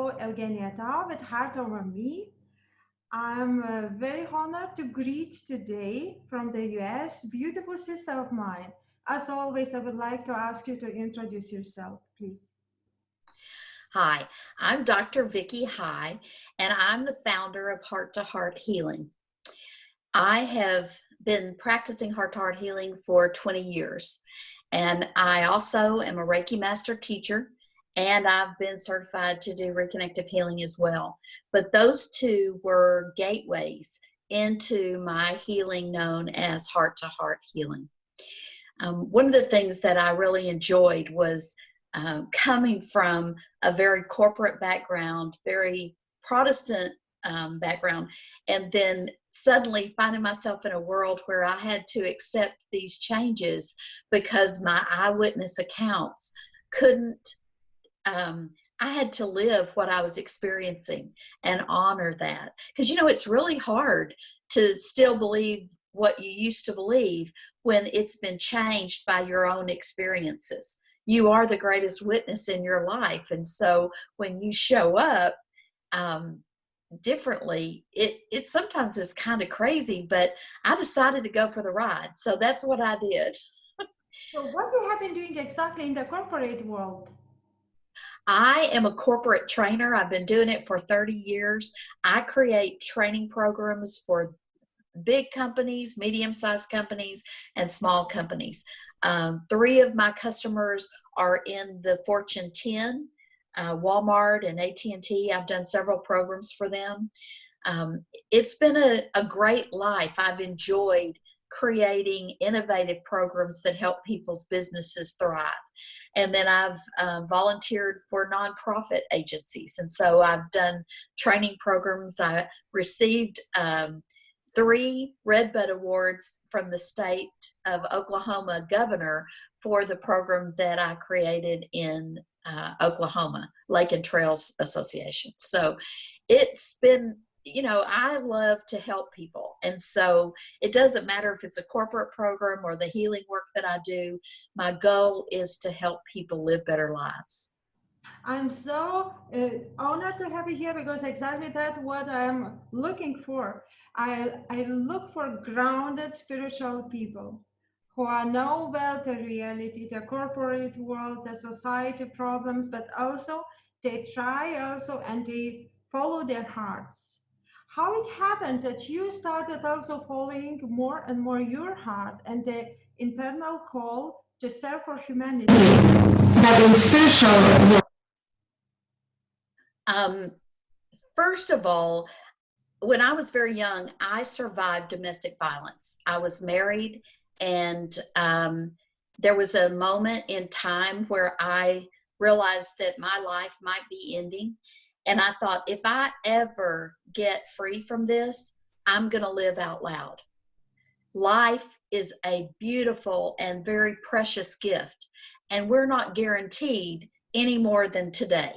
CEO Eugenija Tau with Heart Over Me. I'm very honored to greet today from the US, beautiful sister of mine. As always, I would like to ask you to introduce yourself, please. Hi, I'm Dr. Vicki High, and I'm the founder of Heart to Heart Healing. I have been practicing heart to heart healing for 20 years, and I also am a Reiki master teacher, and I've been certified to do reconnective healing as well. But those two were gateways into my healing known as heart to heart healing. One of the things that I really enjoyed was coming from a very corporate background, very Protestant background, and then suddenly finding myself in a world where I had to accept these changes because my eyewitness accounts couldn't, I had to live what I was experiencing and honor that. Because, you know, it's really hard to still believe what you used to believe when it's been changed by your own experiences. You are the greatest witness in your life. And so when you show up differently, it sometimes is kind of crazy, but I decided to go for the ride. So that's what I did. So what you have been doing exactly in the corporate world? I am a corporate trainer. I've been doing it for 30 years. I create training programs for big companies, medium-sized companies, and small companies. 3 of my customers are in the Fortune 10, Walmart and AT&T. I've done several programs for them. It's been a great life. I've enjoyed creating innovative programs that help people's businesses thrive. And then I've volunteered for nonprofit agencies. And so I've done training programs. I received 3 Redbud Awards from the state of Oklahoma governor for the program that I created in Oklahoma, Lake and Trails Association. So it's been, you know, I love to help people. And so it doesn't matter if it's a corporate program or the healing work that I do. My goal is to help people live better lives. I'm so honored to have you here because exactly that's what I'm looking for. I look for grounded spiritual people who know well the reality, the corporate world, the society problems, but also they try also and they follow their hearts. How it happened that you started also following more and more your heart and the internal call to serve for humanity. That social. First of all, when I was very young, I survived domestic violence. I was married, and there was a moment in time where I realized that my life might be ending. And I thought, if I ever get free from this, I'm going to live out loud. Life is a beautiful and very precious gift, and we're not guaranteed any more than today.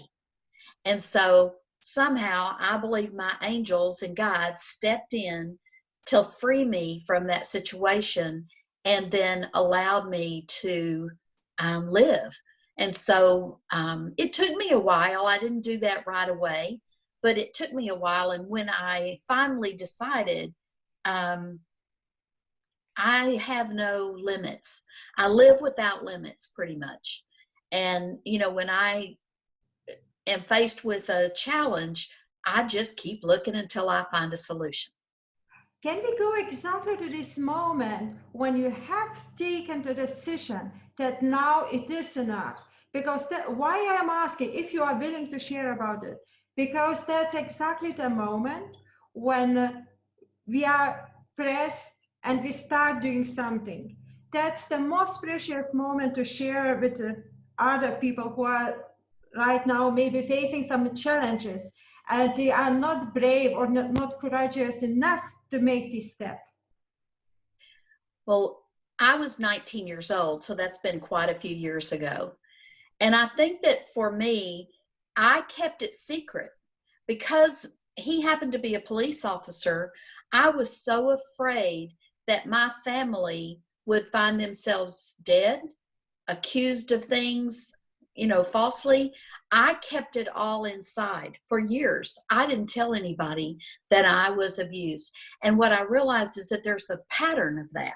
And so somehow I believe my angels and guides stepped in to free me from that situation and then allowed me to live. And so it took me a while. I didn't do that right away, but it took me a while. And when I finally decided, I have no limits. I live without limits pretty much. And, you know, when I am faced with a challenge, I just keep looking until I find a solution. Can we go exactly to this moment when you have taken the decision that now it is enough? Because why I'm asking if you are willing to share about it, because that's exactly the moment when we are pressed and we start doing something. That's the most precious moment to share with other people who are right now maybe facing some challenges and they are not brave or not courageous enough to make this step. Well, I was 19 years old, so that's been quite a few years ago. And I think that for me, I kept it secret because he happened to be a police officer. I was so afraid that my family would find themselves dead, accused of things, you know, falsely. I kept it all inside for years. I didn't tell anybody that I was abused. And what I realized is that there's a pattern of that.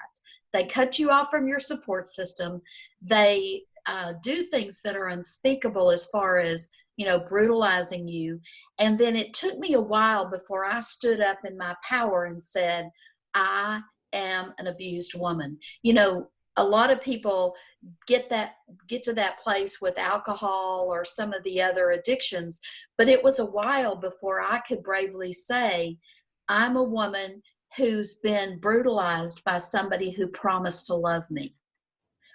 They cut you off from your support system. They do things that are unspeakable as far as, you know, brutalizing you. And then it took me a while before I stood up in my power and said, I am an abused woman. You know, a lot of people get to that place with alcohol or some of the other addictions, but it was a while before I could bravely say, I'm a woman who's been brutalized by somebody who promised to love me.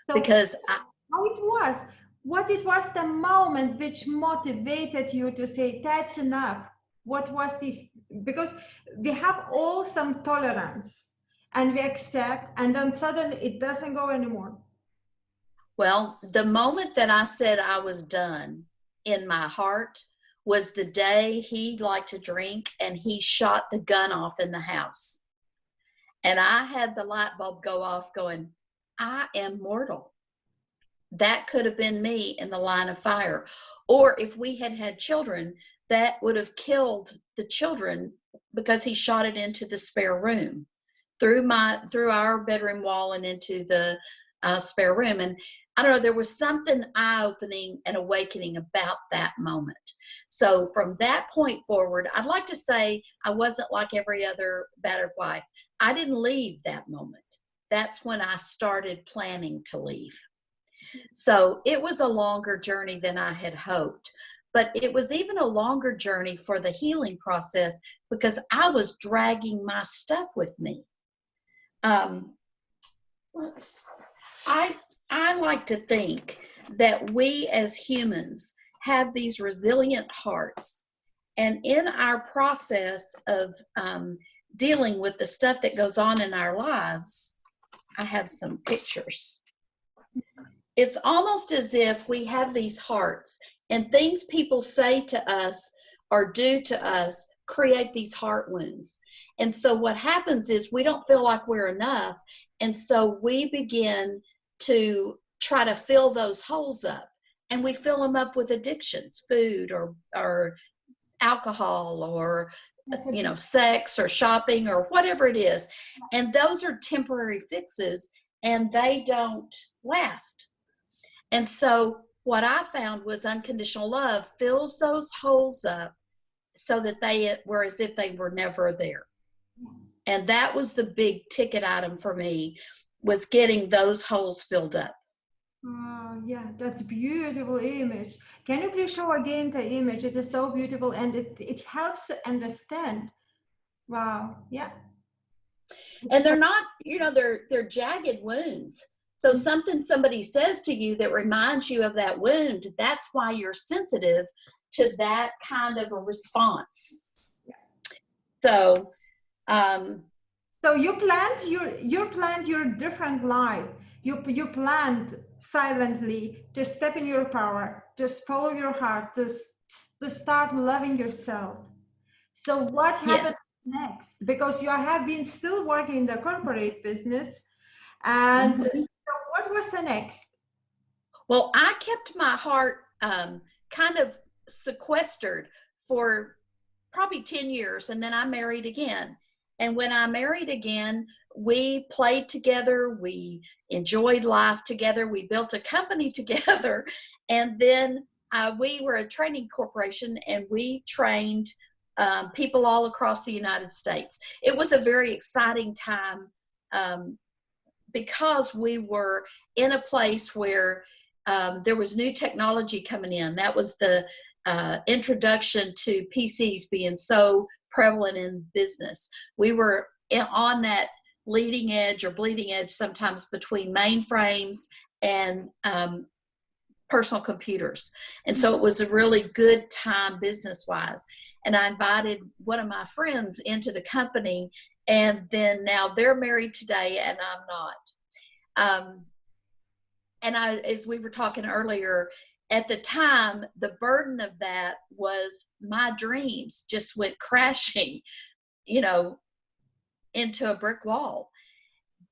So Because how it was, what it was the moment which motivated you to say, that's enough? What was this? Because we have all some tolerance and we accept, and then suddenly it doesn't go anymore. well, the moment that I said I was done in my heart was the day he liked to drink and he shot the gun off in the house. And I had the light bulb go off going, I am mortal. That could have been me in the line of fire. Or if we had had children, that would have killed the children because he shot it into the spare room through our bedroom wall and into the spare room. And I don't know, there was something eye-opening and awakening about that moment. So from that point forward, I'd like to say I wasn't like every other battered wife. I didn't leave that moment. That's when I started planning to leave. So it was a longer journey than I had hoped, but it was even a longer journey for the healing process because I was dragging my stuff with me. I like to think that we as humans have these resilient hearts, and in our process of dealing with the stuff that goes on in our lives, I have some pictures. It's almost as if we have these hearts, and things people say to us or do to us create these heart wounds. And so what happens is we don't feel like we're enough, and so we begin to try to fill those holes up, and we fill them up with addictions, food or alcohol or, you know, sex or shopping or whatever it is. And those are temporary fixes and they don't last. And so what I found was unconditional love fills those holes up so that they were as if they were never there. And that was the big ticket item for me, was getting those holes filled up. Yeah, that's beautiful image. Can you please show again the image? It is so beautiful, and it helps to understand. Wow, yeah. And they're not, you know, they're jagged wounds. So something somebody says to you that reminds you of that wound, that's why you're sensitive to that kind of a response. So you planned your different life. You planned silently to step in your power, to follow your heart, to start loving yourself. So what happened next? Because you have been still working in the corporate business, and so what was the next? Well, I kept my heart kind of sequestered for probably 10 years, and then I married again. And when I married again, we played together, we enjoyed life together, we built a company together, and then we were a training corporation, and we trained people all across the United States. It was a very exciting time because we were in a place where there was new technology coming in. That was the introduction to PCs being so prevalent in business. We were on that leading edge or bleeding edge sometimes between mainframes and personal computers. And so it was a really good time business-wise. And I invited one of my friends into the company, and then now they're married today and I'm not. And as we were talking earlier, at the time, the burden of that was my dreams just went crashing, you know, into a brick wall.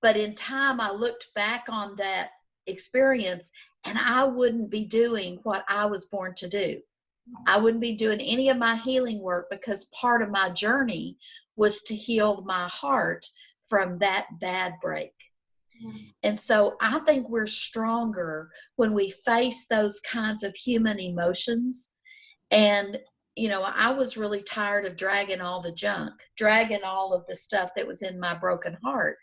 But in time, I looked back on that experience, and I wouldn't be doing what I was born to do. I wouldn't be doing any of my healing work, because part of my journey was to heal my heart from that bad break. And so I think we're stronger when we face those kinds of human emotions. And, you know, I was really tired of dragging all the junk, dragging all of the stuff that was in my broken heart.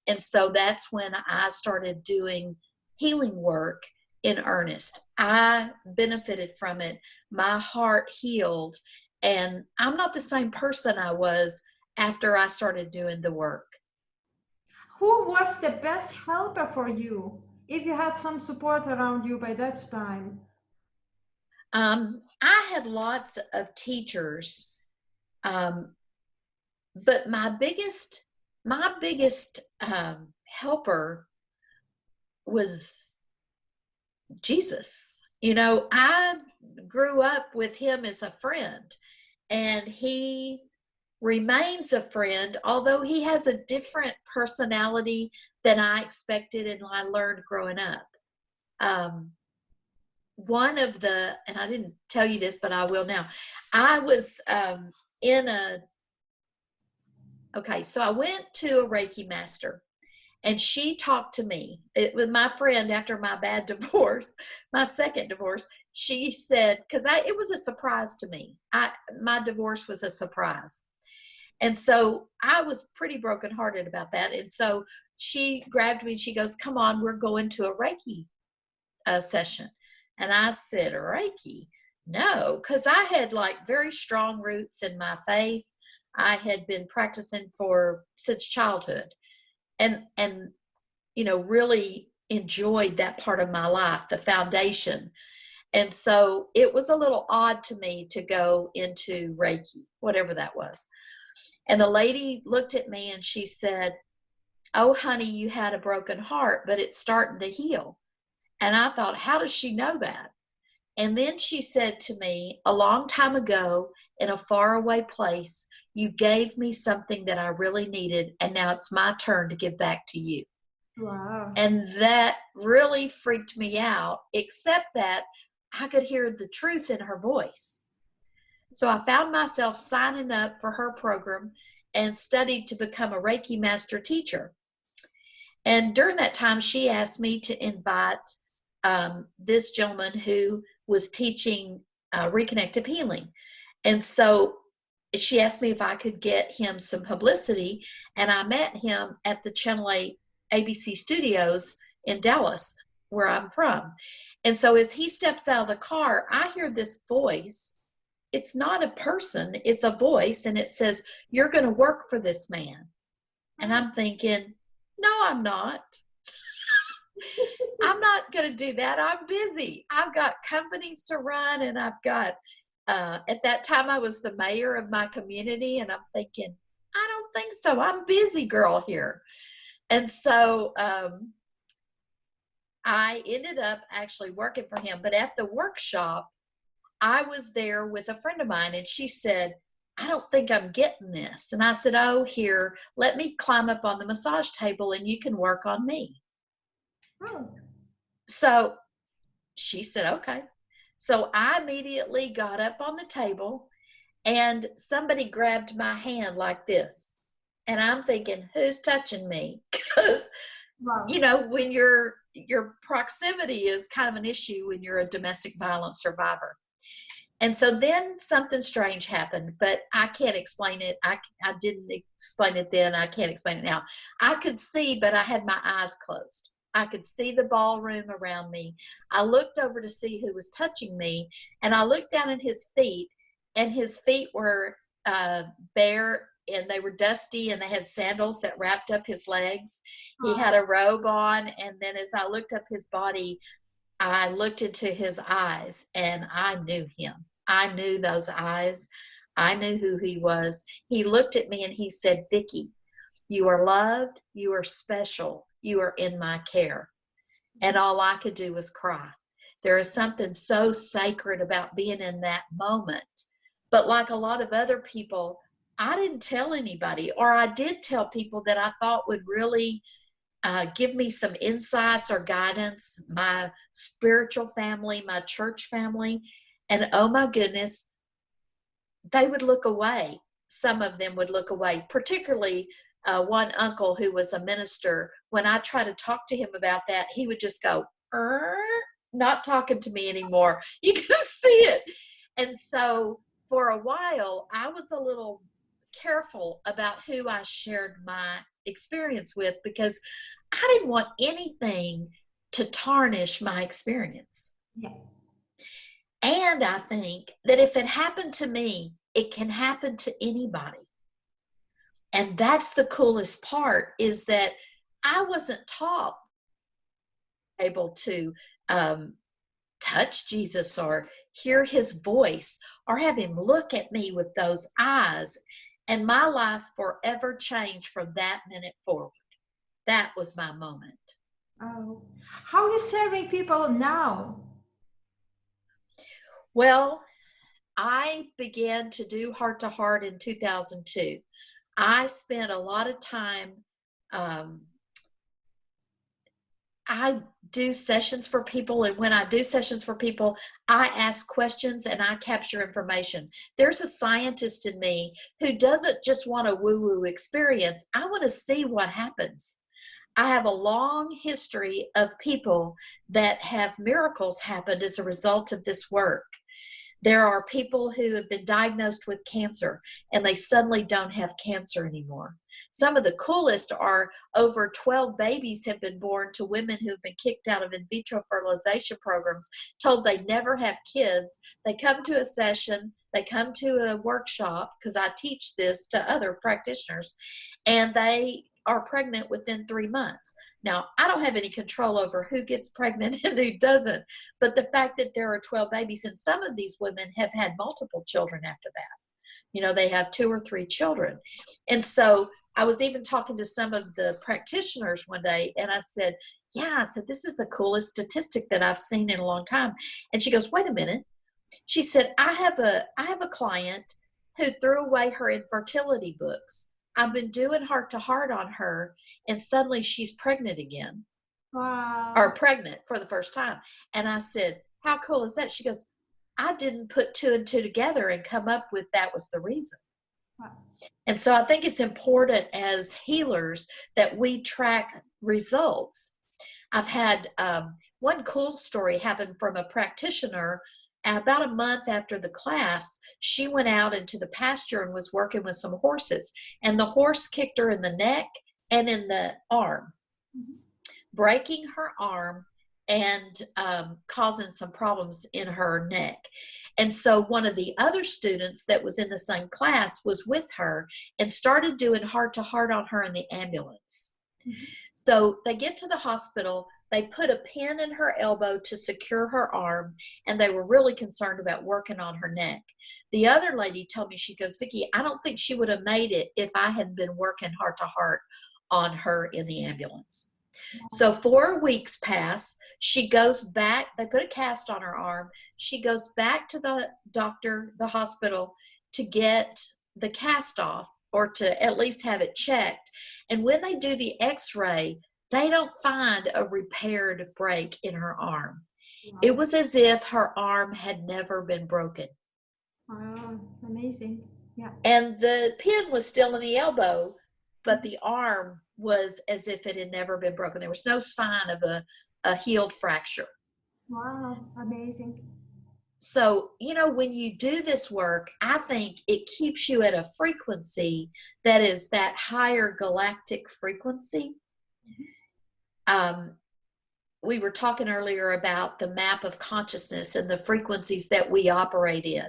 And so that's when I started doing healing work in earnest. I benefited from it. My heart healed. And I'm not the same person I was after I started doing the work. Who was the best helper for you, if you had some support around you by that time? I had lots of teachers, but my biggest helper was Jesus. You know, I grew up with him as a friend, and he remains a friend, although he has a different personality than I expected and I learned growing up. One of the, and I didn't tell you this, but I will now. I was so I went to a Reiki master, and she talked to me. It was my friend after my bad divorce, my second divorce. She said, because it was a surprise to me. My divorce was a surprise. And so I was pretty brokenhearted about that. And so she grabbed me and she goes, come on, we're going to a Reiki session. And I said, Reiki? No, because I had like very strong roots in my faith. I had been practicing since childhood, and you know, really enjoyed that part of my life, the foundation. And so it was a little odd to me to go into Reiki, whatever that was. And the lady looked at me and she said, oh, honey, you had a broken heart, but it's starting to heal. And I thought, how does she know that? And then she said to me, a long time ago in a faraway place, you gave me something that I really needed, and now it's my turn to give back to you. Wow. And that really freaked me out, except that I could hear the truth in her voice. So I found myself signing up for her program and studied to become a Reiki master teacher. And during that time, she asked me to invite this gentleman who was teaching reconnective healing. And so she asked me if I could get him some publicity, and I met him at the Channel 8 ABC studios in Dallas, where I'm from. And so as he steps out of the car, I hear this voice. It's not a person, it's a voice, and it says, you're going to work for this man. And I'm thinking, no, I'm not. I'm not going to do that. I'm busy. I've got companies to run, and I've got, at that time I was the mayor of my community, and I'm thinking, I don't think so. I'm busy girl here. And so I ended up actually working for him. But at the workshop, I was there with a friend of mine, and she said, I don't think I'm getting this. And I said, oh, here, let me climb up on the massage table and you can work on me. Oh. So she said, okay. So I immediately got up on the table, and somebody grabbed my hand like this. And I'm thinking, who's touching me? Because, Wow. you know, when your proximity is kind of an issue when you're a domestic violence survivor. And so then something strange happened, but I can't explain it. I didn't explain it then. I can't explain it now. I could see, but I had my eyes closed. I could see the ballroom around me. I looked over to see who was touching me, and I looked down at his feet, and his feet were bare, and they were dusty, and they had sandals that wrapped up his legs. He had a robe on, and then as I looked up his body, I looked into his eyes, and I knew him. I knew those eyes. I knew who he was. He looked at me and he said, Vicki, you are loved. You are special. You are in my care. And all I could do was cry. There is something so sacred about being in that moment. But like a lot of other people, I didn't tell anybody, or I did tell people that I thought would really give me some insights or guidance, my spiritual family, my church family. And oh my goodness, they would look away. Some of them would look away, particularly one uncle who was a minister. When I try to talk to him about that, he would just go, not talking to me anymore. You can see it. And so for a while, I was a little careful about who I shared my experience with, because I didn't want anything to tarnish my experience. Yeah. And I think that if it happened to me, it can happen to anybody. And that's the coolest part, is that I wasn't taught able to touch Jesus or hear his voice or have him look at me with those eyes. And my life forever changed from that minute forward. That was my moment. Oh, how are you serving people now? Well, I began to do Heart to Heart in 2002. I spent a lot of time, I do sessions for people, and when I do sessions for people, I ask questions and I capture information. There's a scientist in me who doesn't just want a woo-woo experience. I want to see what happens. I have a long history of people that have miracles happen as a result of this work. There are people who have been diagnosed with cancer and they suddenly don't have cancer anymore. Some of the coolest are over 12 babies have been born to women who have been kicked out of in vitro fertilization programs, told they never have kids. They come to a session, they come to a workshop, because I teach this to other practitioners, and they are pregnant within 3 months. Now, I don't have any control over who gets pregnant and who doesn't, but the fact that there are 12 babies, and some of these women have had multiple children after that. You know, they have 2 or 3 children. And so I was even talking to some of the practitioners one day, and I said, this is the coolest statistic that I've seen in a long time. And she goes, wait a minute. She said, I have a client who threw away her infertility books. I've been doing Heart to Heart on her, and suddenly she's pregnant again. Wow. Or pregnant for the first time. And I said, how cool is that? She goes, I didn't put 2 and 2 together and come up with that was the reason. Wow. And so I think it's important as healers that we track results. I've had one cool story happen from a practitioner. About a month after the class, she went out into the pasture and was working with some horses, and the horse kicked her in the neck and in the arm, breaking her arm and causing some problems in her neck. And so one of the other students that was in the same class was with her and started doing Heart to Heart on her in the ambulance. So they get to the hospital, they put a pin in her elbow to secure her arm, and they were really concerned about working on her neck. The other lady told me, she goes, Vicki, I don't think she would have made it if I hadn't been working Heart to Heart on her in the ambulance. So 4 weeks pass. She goes back. They put a cast on her arm. She goes back to the doctor, the hospital, to get the cast off, or to at least have it checked. And when they do the x-ray, they don't find a repaired break in her arm. Wow. It was as if her arm had never been broken. Wow, amazing. Yeah. And the pin was still in the elbow, but the arm was as if it had never been broken. There was no sign of a healed fracture. Wow, amazing. So, you know, when you do this work, I think it keeps you at a frequency that is that higher galactic frequency. We were talking earlier about the map of consciousness and the frequencies that we operate in.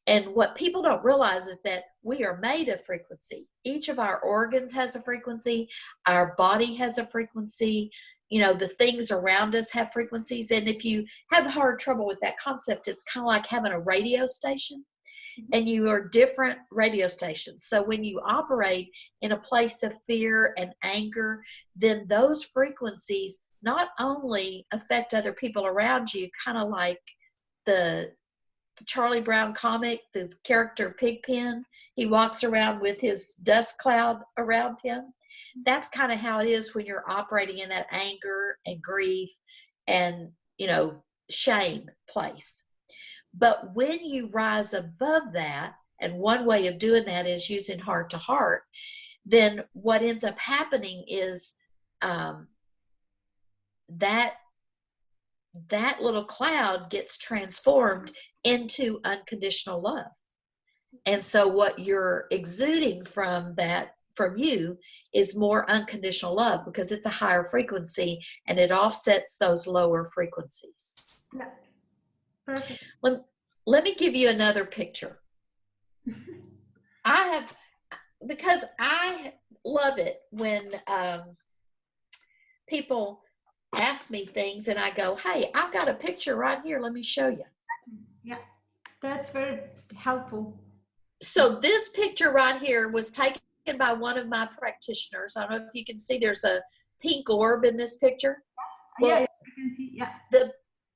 And what people don't realize is that we are made of frequency. Each of our organs has a frequency. Our body has a frequency. You know, the things around us have frequencies. And if you have hard trouble with that concept, it's kind of like having a radio station, and you are different radio stations. So when you operate in a place of fear and anger, then those frequencies not only affect other people around you, kind of like the Charlie Brown comic, the character Pigpen. He walks around with his dust cloud around him. That's kind of how it is when you're operating in that anger and grief and, you know, shame place. But when you rise above that, and one way of doing that is using heart to heart, then what ends up happening is that little cloud gets transformed into unconditional love. And so what you're exuding from you is more unconditional love, because it's a higher frequency and it offsets those lower frequencies. Yeah. Perfect. Let me give you another picture. Because I love it when people ask me things and I go, hey, I've got a picture right here. Let me show you. Yeah, that's very helpful. So this picture right here was taken by one of my practitioners. I don't know if you can see there's a pink orb in this picture. Well, yeah, I can see. Yeah.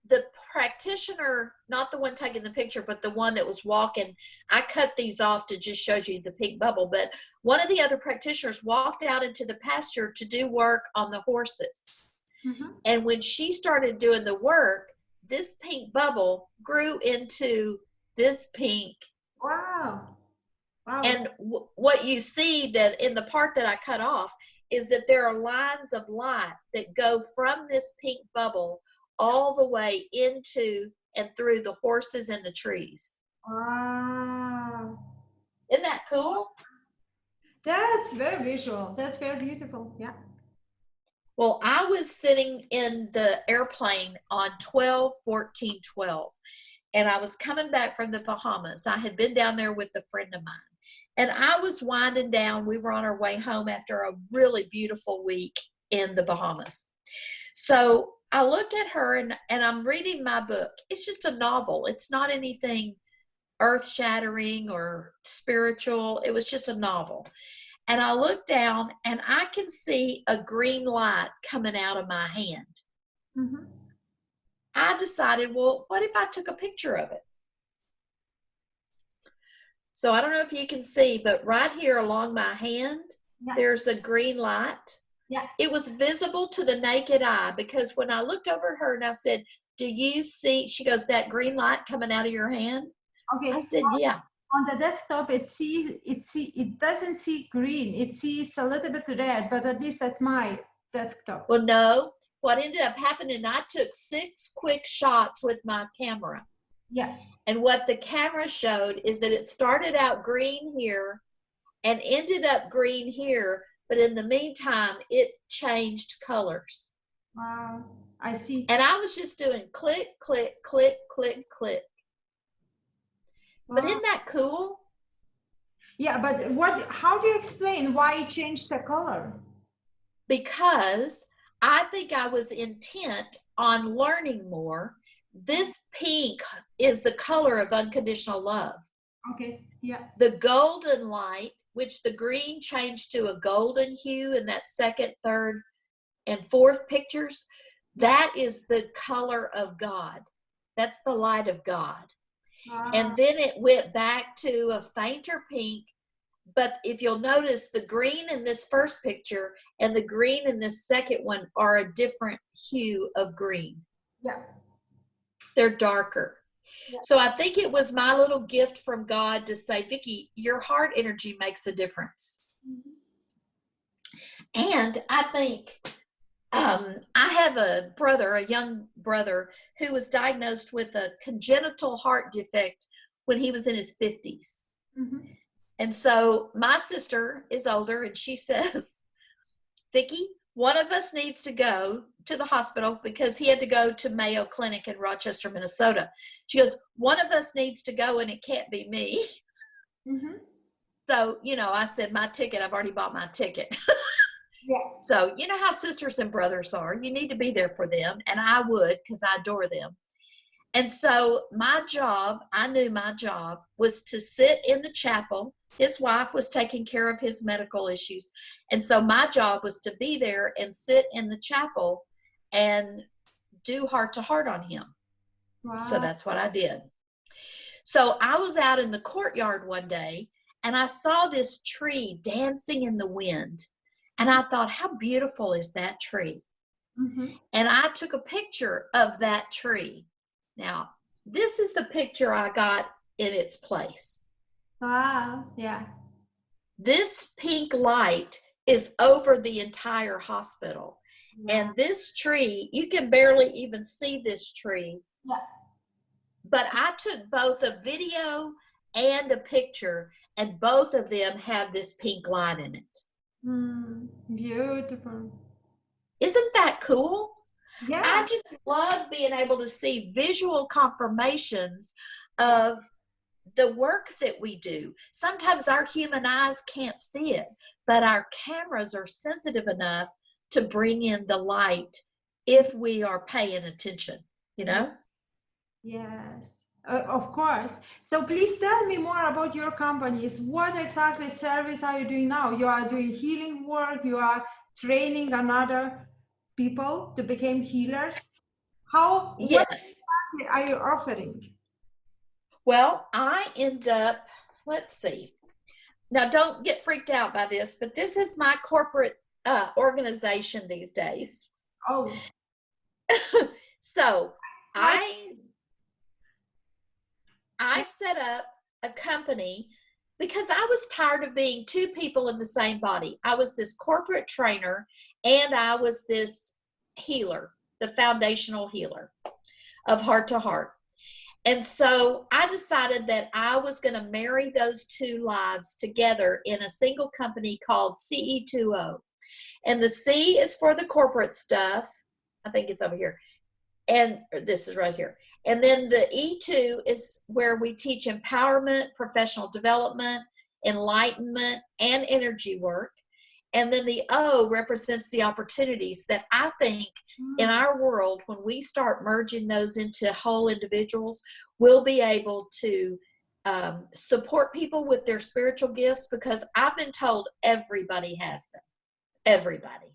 The practitioner, not the one taking the picture, but the one that was walking, I cut these off to just show you the pink bubble, but one of the other practitioners walked out into the pasture to do work on the horses. Mm-hmm. And when she started doing the work, this pink bubble grew into this pink. Wow. Wow. And what you see that in the part that I cut off is that there are lines of light that go from this pink bubble all the way into and through the horses and the trees. Wow. Isn't that cool? That's very visual. That's very beautiful. Yeah. Well, I was sitting in the airplane on 12/14/12, and I was coming back from the Bahamas. I had been down there with a friend of mine, and I was winding down. We were on our way home after a really beautiful week in the Bahamas. So I looked at her and I'm reading my book. It's just a novel. It's not anything earth-shattering or spiritual. It was just a novel. And I looked down and I can see a green light coming out of my hand. Mm-hmm. I decided, well, what if I took a picture of it? So I don't know if you can see, but right here along my hand, there's a green light. Yeah. It was visible to the naked eye, because when I looked over at her and I said, do you see, she goes, that green light coming out of your hand? Okay. I said, yeah. On the desktop, it doesn't see green. It sees a little bit red, but at least at my desktop. Well, no. What ended up happening, I took 6 quick shots with my camera. Yeah. And what the camera showed is that it started out green here and ended up green here, but in the meantime, it changed colors. Wow, I see. And I was just doing click, click, click, click, click. Wow. But isn't that cool? Yeah, but how do you explain why it changed the color? Because I think I was intent on learning more. This pink is the color of unconditional love. Okay, yeah. The golden light, which the green changed to a golden hue in that second, third, and fourth pictures, that is the color of God. That's the light of God. And then it went back to a fainter pink. But if you'll notice, the green in this first picture and the green in this second one are a different hue of green. Yeah. They're darker. Yeah. So I think it was my little gift from God to say, Vicki, your heart energy makes a difference. Mm-hmm. And I think I have a young brother, who was diagnosed with a congenital heart defect when he was in his 50s. Mm-hmm. And so my sister is older, and she says, Vicki, one of us needs to go to the hospital, because he had to go to Mayo Clinic in Rochester, Minnesota. She goes, one of us needs to go, and it can't be me. Mm-hmm. So, I said, my ticket, I've already bought my ticket. Yeah. So, you know how sisters and brothers are. You need to be there for them. And I would, because I adore them. And so I knew my job was to sit in the chapel. His wife was taking care of his medical issues. And so my job was to be there and sit in the chapel and do heart to heart on him. Wow. So that's what I did. So I was out in the courtyard one day, and I saw this tree dancing in the wind. And I thought, how beautiful is that tree? Mm-hmm. And I took a picture of that tree. Now, this is the picture I got in its place. Wow, yeah. This pink light is over the entire hospital. Yeah. And this tree, you can barely even see this tree. Yeah. But I took both a video and a picture, and both of them have this pink light in it. Beautiful. Isn't that cool? Yeah. I just love being able to see visual confirmations of the work that we do. Sometimes our human eyes can't see it, but our cameras are sensitive enough to bring in the light if we are paying attention, you know? Yes, of course. So please tell me more about your companies. What exactly service are you doing now? You are doing healing work. You are training another people to become healers. What Yes. exactly are you offering? Well, I end up, let's see. Now, don't get freaked out by this, but this is my corporate organization these days. Oh. So I set up a company because I was tired of being two people in the same body. I was this corporate trainer and I was this healer, the foundational healer of heart to heart. And so I decided that I was going to marry those two lives together in a single company called CE2O. And the C is for the corporate stuff. I think it's over here. And this is right here. And then the E2 is where we teach empowerment, professional development, enlightenment, and energy work. And then the O represents the opportunities that I think in our world, when we start merging those into whole individuals, we'll be able to support people with their spiritual gifts, because I've been told everybody has them. Everybody.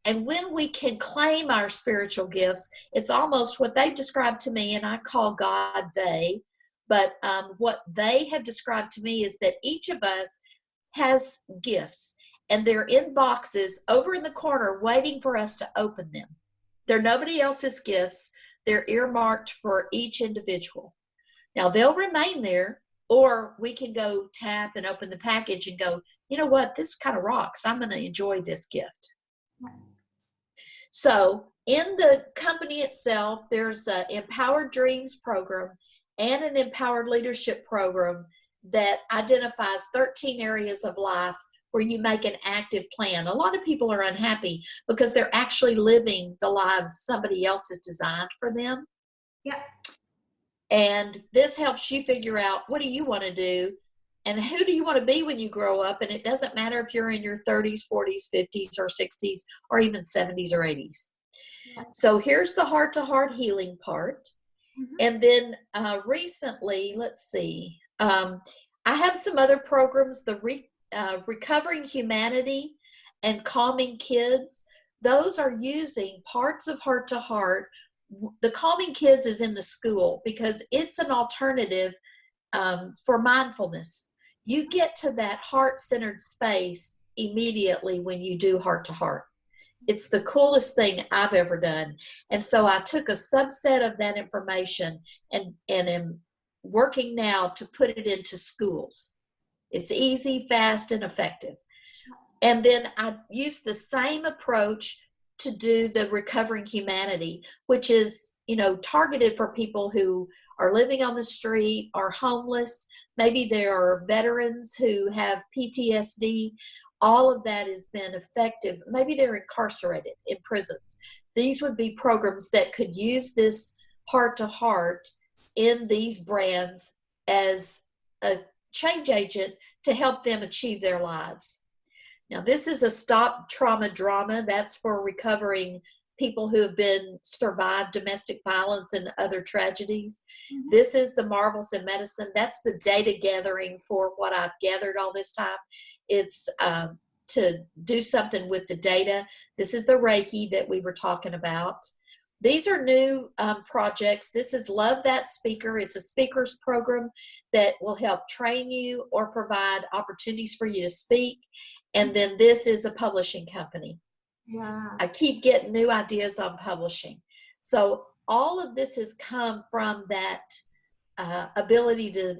And when we can claim our spiritual gifts, it's almost what they've described to me, and I call God they, but what they have described to me is that each of us has gifts, and they're in boxes over in the corner waiting for us to open them. They're nobody else's gifts. They're earmarked for each individual. Now, they'll remain there, or we can go tap and open the package and go, you know what, this kind of rocks. I'm going to enjoy this gift. So in the company itself, there's an Empowered Dreams program and an Empowered Leadership program that identifies 13 areas of life where you make an active plan. A lot of people are unhappy because they're actually living the lives somebody else has designed for them. Yeah. And this helps you figure out, what do you want to do? And who do you want to be when you grow up? And it doesn't matter if you're in your 30s, 40s, 50s, or 60s, or even 70s or 80s. Yeah. So here's the heart-to-heart healing part. Mm-hmm. And then recently, let's see, I have some other programs, the Recovering Humanity and Calming Kids. Those are using parts of heart-to-heart. The Calming Kids is in the school because it's an alternative for mindfulness. You get to that heart-centered space immediately when you do heart-to-heart. It's the coolest thing I've ever done. And so I took a subset of that information and am working now to put it into schools. It's easy, fast, and effective. And then I use the same approach to do the Recovering Humanity, which is, targeted for people who are living on the street, are homeless. Maybe there are veterans who have PTSD. All of that has been effective. Maybe they're incarcerated in prisons. These would be programs that could use this heart-to-heart in these brands as a change agent to help them achieve their lives. Now, this is a Stop Trauma Drama. That's for recovering people who have survived domestic violence and other tragedies. Mm-hmm. This is the Marvels in Medicine. That's the data gathering for what I've gathered all this time. It's to do something with the data. This is the Reiki that we were talking about. These are new projects. This is Love That Speaker. It's a speakers program that will help train you or provide opportunities for you to speak. And then this is a publishing company. Yeah. I keep getting new ideas on publishing. So all of this has come from that ability to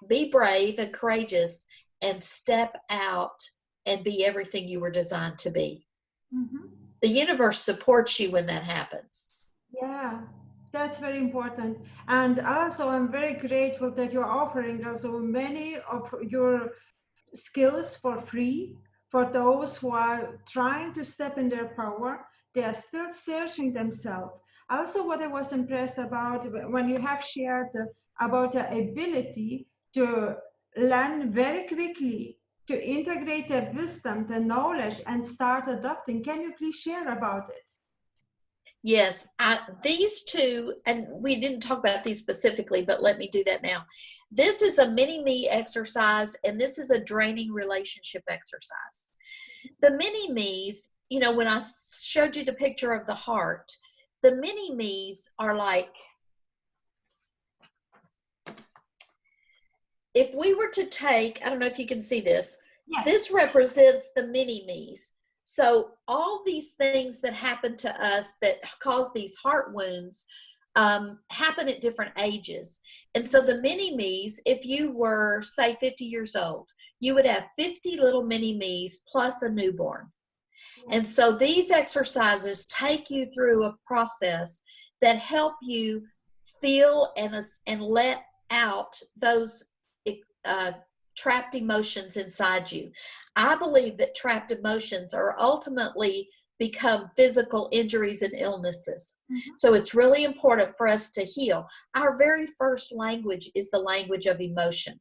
be brave and courageous and step out and be everything you were designed to be. Mm-hmm. The universe supports you when that happens. Yeah, that's very important. And also, I'm very grateful that you're offering us so many of your skills for free for those who are trying to step in their power. They are still searching themselves. Also, what I was impressed about when you have shared about the ability to learn very quickly, to integrate the wisdom, the knowledge, and start adopting. Can you please share about it? Yes, these two, and we didn't talk about these specifically, but let me do that now. This is a mini-me exercise, and this is a draining relationship exercise. The mini-me's, you know, when I showed you the picture of the heart, the mini-me's are like, if we were to take, I don't know if you can see this, Yes. This represents the mini-me's. So all these things that happen to us that cause these heart wounds happen at different ages. And so the mini-me's, if you were, say, 50 years old, you would have 50 little mini-me's plus a newborn. And so these exercises take you through a process that help you feel and let out those trapped emotions inside you. I believe that trapped emotions are ultimately become physical injuries and illnesses. Mm-hmm. So it's really important for us to heal. Our very first language is the language of emotion.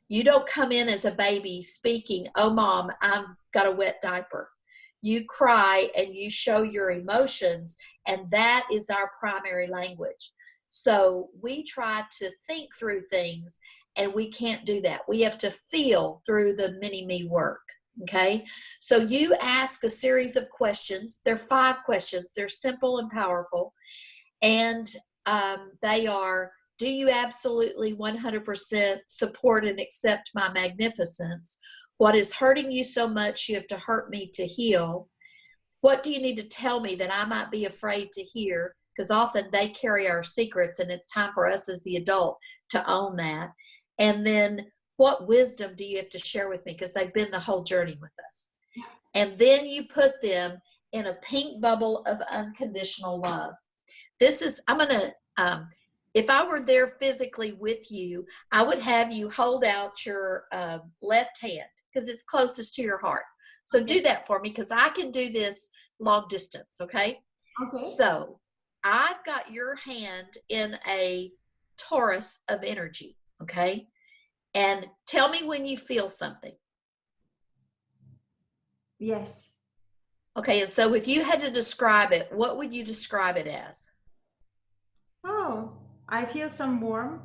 You don't come in as a baby speaking, "Oh, mom, I've got a wet diaper." You cry and you show your emotions, and that is our primary language. So we try to think through things, and we can't do that. We have to feel through the mini-me work, okay? So you ask a series of questions. There are 5 questions. They're simple and powerful, and they are, do you absolutely 100% support and accept my magnificence? What is hurting you so much you have to hurt me to heal? What do you need to tell me that I might be afraid to hear? Because often they carry our secrets, and it's time for us as the adult to own that. And then what wisdom do you have to share with me? Because they've been the whole journey with us. And then you put them in a pink bubble of unconditional love. This is, I'm going to, if I were there physically with you, I would have you hold out your left hand because it's closest to your heart. So do that for me, because I can do this long distance, okay? Okay. So I've got your hand in a torus of energy, okay? And tell me when you feel something. Yes. Okay, and so if you had to describe it, what would you describe it as? Oh, I feel some warmth.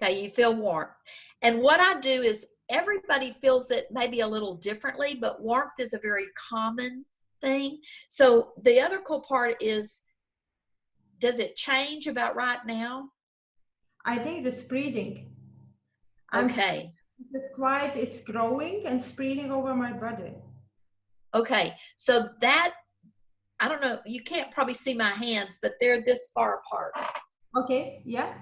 Okay, you feel warm. And what I do is everybody feels it maybe a little differently, but warmth is a very common thing. So the other cool part is, does it change about right now? I think the spreading. Okay. It's growing and spreading over my body. Okay, so that, I don't know, you can't probably see my hands, but they're this far apart. Okay, yeah.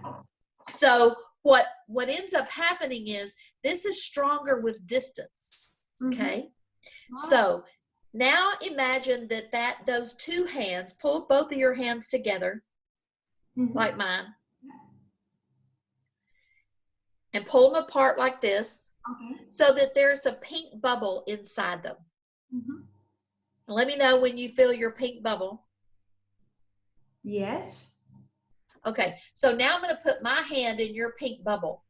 So what ends up happening is this is stronger with distance, okay? Mm-hmm. Wow. So now imagine that those 2 hands, pull both of your hands together, mm-hmm. like mine, and pull them apart like this, okay. So that there's a pink bubble inside them. Mm-hmm. Let me know when you feel your pink bubble. Yes. Okay, so now I'm going to put my hand in your pink bubble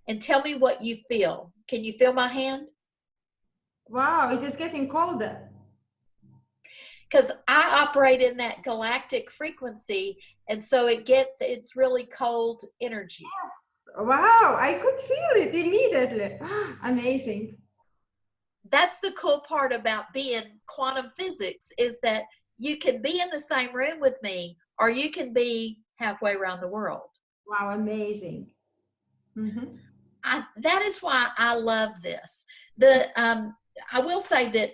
and tell me what you feel. Can you feel my hand? Wow, it is getting colder. Because I operate in that galactic frequency, and so it's really cold energy. Wow, I could feel it immediately. Amazing. That's the cool part about being quantum physics, is that you can be in the same room with me, or you can be halfway around the world. Wow, amazing. Mm-hmm. That is why I love this. I will say that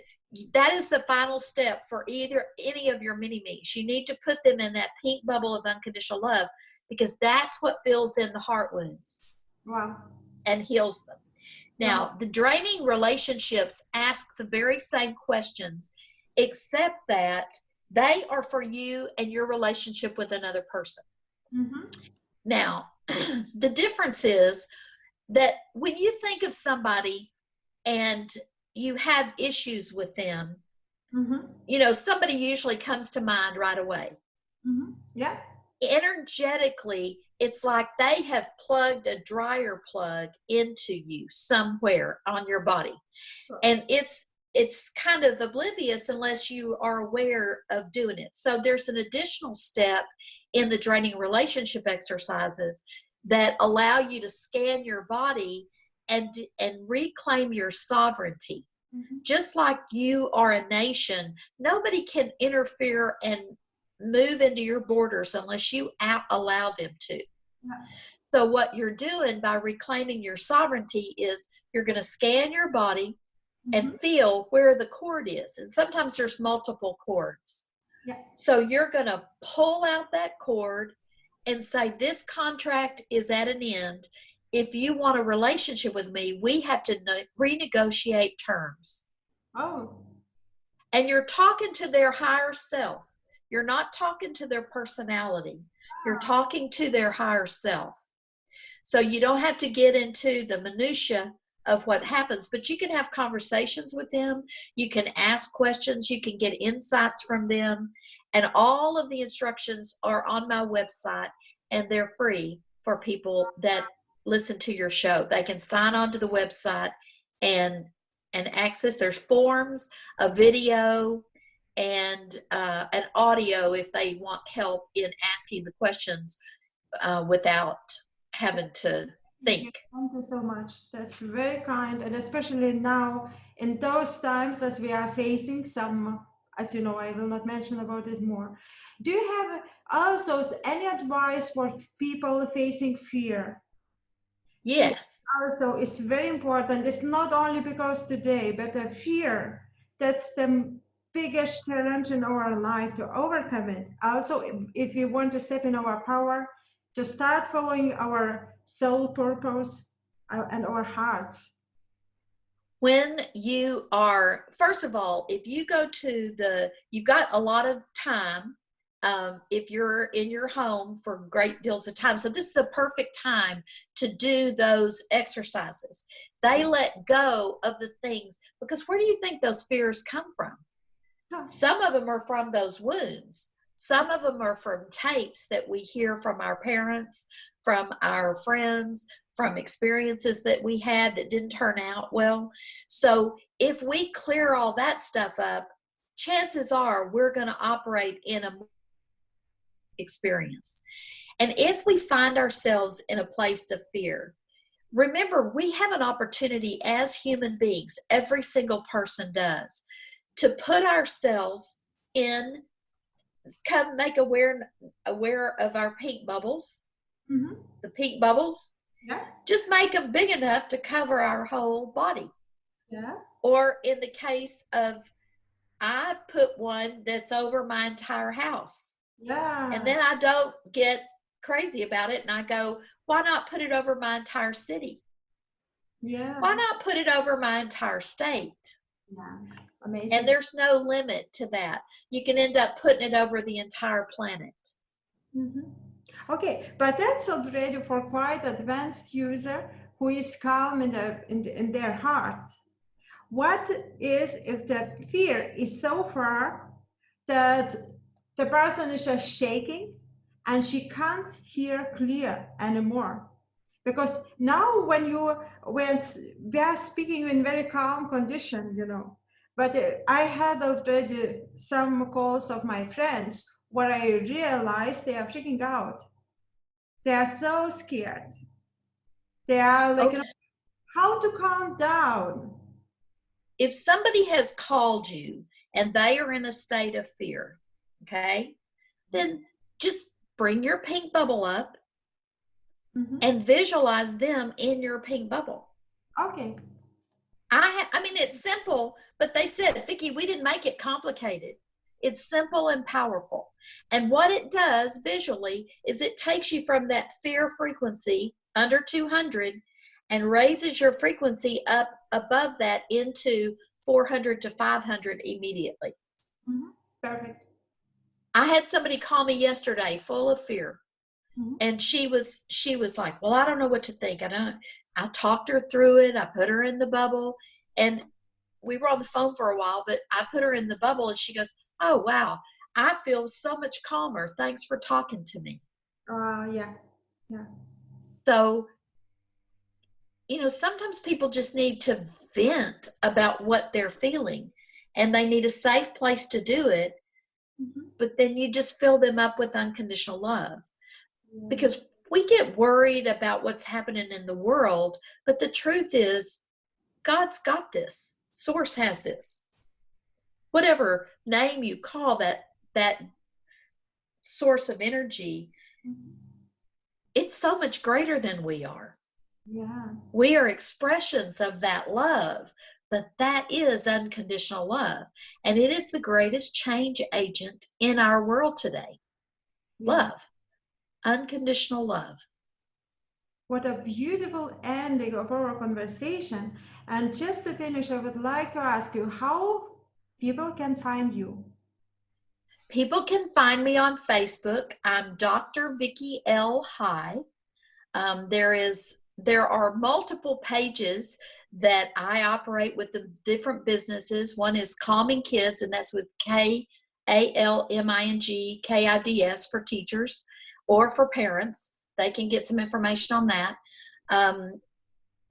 that is the final step for any of your mini-me's. You need to put them in that pink bubble of unconditional love, because that's what fills in the heart wounds. Wow. And heals them. Now, Wow. the draining relationships ask the very same questions, except that they are for you and your relationship with another person. Mm-hmm. Now, the difference is that when you think of somebody and you have issues with them, Mm-hmm. you know, somebody usually comes to mind right away. Mm-hmm. Yeah. Energetically, it's like they have plugged a dryer plug into you somewhere on your body. And it's kind of oblivious unless you are aware of doing it. So there's an additional step in the draining relationship exercises that allow you to scan your body and reclaim your sovereignty. Mm-hmm. Just like you are a nation, nobody can interfere and move into your borders unless you allow them to. Yeah. So what you're doing by reclaiming your sovereignty is you're going to scan your body and feel where the cord is. And sometimes there's multiple cords. Yeah. So you're going to pull out that cord and say, this contract is at an end. If you want a relationship with me, we have to renegotiate terms. Oh. And you're talking to their higher self. You're not talking to their personality. You're talking to their higher self. So you don't have to get into the minutia of what happens, but you can have conversations with them. You can ask questions. You can get insights from them. And all of the instructions are on my website, and they're free for people that listen to your show. They can sign on to the website and access. There's forms, a video, and an audio if they want help in asking the questions without having to think. Thank you so much. That's very kind. And especially now in those times as we are facing some, as you know, I will not mention about it more. Do you have also any advice for people facing fear? Yes. Also, it's very important. It's not only because today, but the fear, that's the biggest challenge in our life to overcome it. Also, if you want to step in our power, to start following our soul purpose and our hearts. When you are, first of all, if you go to you've got a lot of time. If you're in your home for great deals of time. So this is the perfect time to do those exercises. They let go of the things, because where do you think those fears come from? Some of them are from those wounds. Some of them are from tapes that we hear from our parents, from our friends, from experiences that we had that didn't turn out well. So if we clear all that stuff up, chances are we're going to operate in a experience. And if we find ourselves in a place of fear, remember, we have an opportunity as human beings, every single person does, to put ourselves in, come make aware of our pink bubbles. Mm-hmm. The pink bubbles. Yeah. Just make them big enough to cover our whole body. Yeah. Or in the case of, I put one that's over my entire house. Yeah. And then I don't get crazy about it, and I go, why not put it over my entire city? Yeah. Why not put it over my entire state? Yeah. Amazing. And there's no limit to that. You can end up putting it over the entire planet. Mm-hmm. Okay, but that's already for quite advanced user who is calm in their heart. What is if the fear is so far that the person is just shaking and she can't hear clear anymore? Because now when we are speaking in very calm condition, you know, but I had already some calls of my friends where I realized they are freaking out. They are so scared. They are like, Okay. how to calm down? If somebody has called you and they are in a state of fear, okay, then just bring your pink bubble up and visualize them in your pink bubble. Okay. I I mean, it's simple, but they said, Vicki, we didn't make it complicated. It's simple and powerful. And what it does visually is it takes you from that fear frequency under 200 and raises your frequency up above that into 400 to 500 immediately. Mm-hmm. Perfect. I had somebody call me yesterday full of fear. Mm-hmm. And she was like, well, I don't know what to think. I talked her through it. I put her in the bubble, and we were on the phone for a while, but I put her in the bubble and she goes, oh, wow, I feel so much calmer. Thanks for talking to me. Yeah. Yeah. So, you know, sometimes people just need to vent about what they're feeling, and they need a safe place to do it. Mm-hmm. But then you just fill them up with unconditional love. Yeah. Because we get worried about what's happening in the world, but the truth is God's got this. Source has this. Whatever name you call that source of energy, Mm-hmm. it's so much greater than we are. Yeah. We are expressions of that love, but that is unconditional love. And it is the greatest change agent in our world today. Yeah. Love. Unconditional love. What a beautiful ending of our conversation. And just to finish, I would like to ask you how people can find you. People can find me on Facebook. I'm Dr. Vicki L High. There are multiple pages that I operate with the different businesses. One is Calming Kids, and that's with KALMING KIDS for teachers or for parents. They can get some information on that.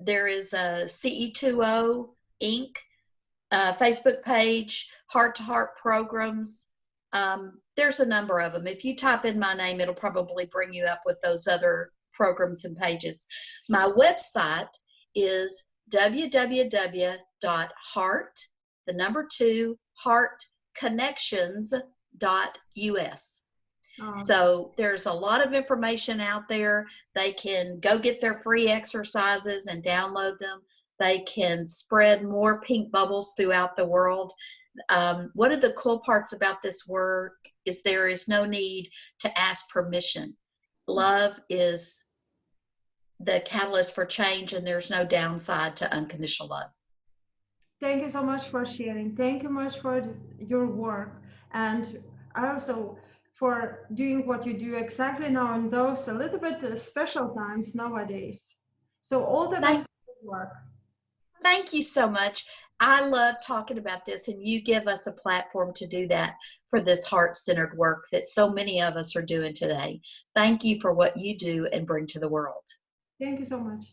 There is a CE2O Inc. Facebook page, Heart to Heart programs. There's a number of them. If you type in my name, it'll probably bring you up with those other programs and pages. My website is www.heartconnections.us. So there's a lot of information out there. They can go get their free exercises and download them. They can spread more pink bubbles throughout the world. One of the cool parts about this work is there is no need to ask permission. Love is the catalyst for change, and there's no downside to unconditional love. Thank you so much for sharing. Thank you much for your work, and also for doing what you do exactly now in those a little bit special times nowadays. So all the best for your work. Thank you so much. I love talking about this, and you give us a platform to do that for this heart-centered work that so many of us are doing today. Thank you for what you do and bring to the world. Thank you so much.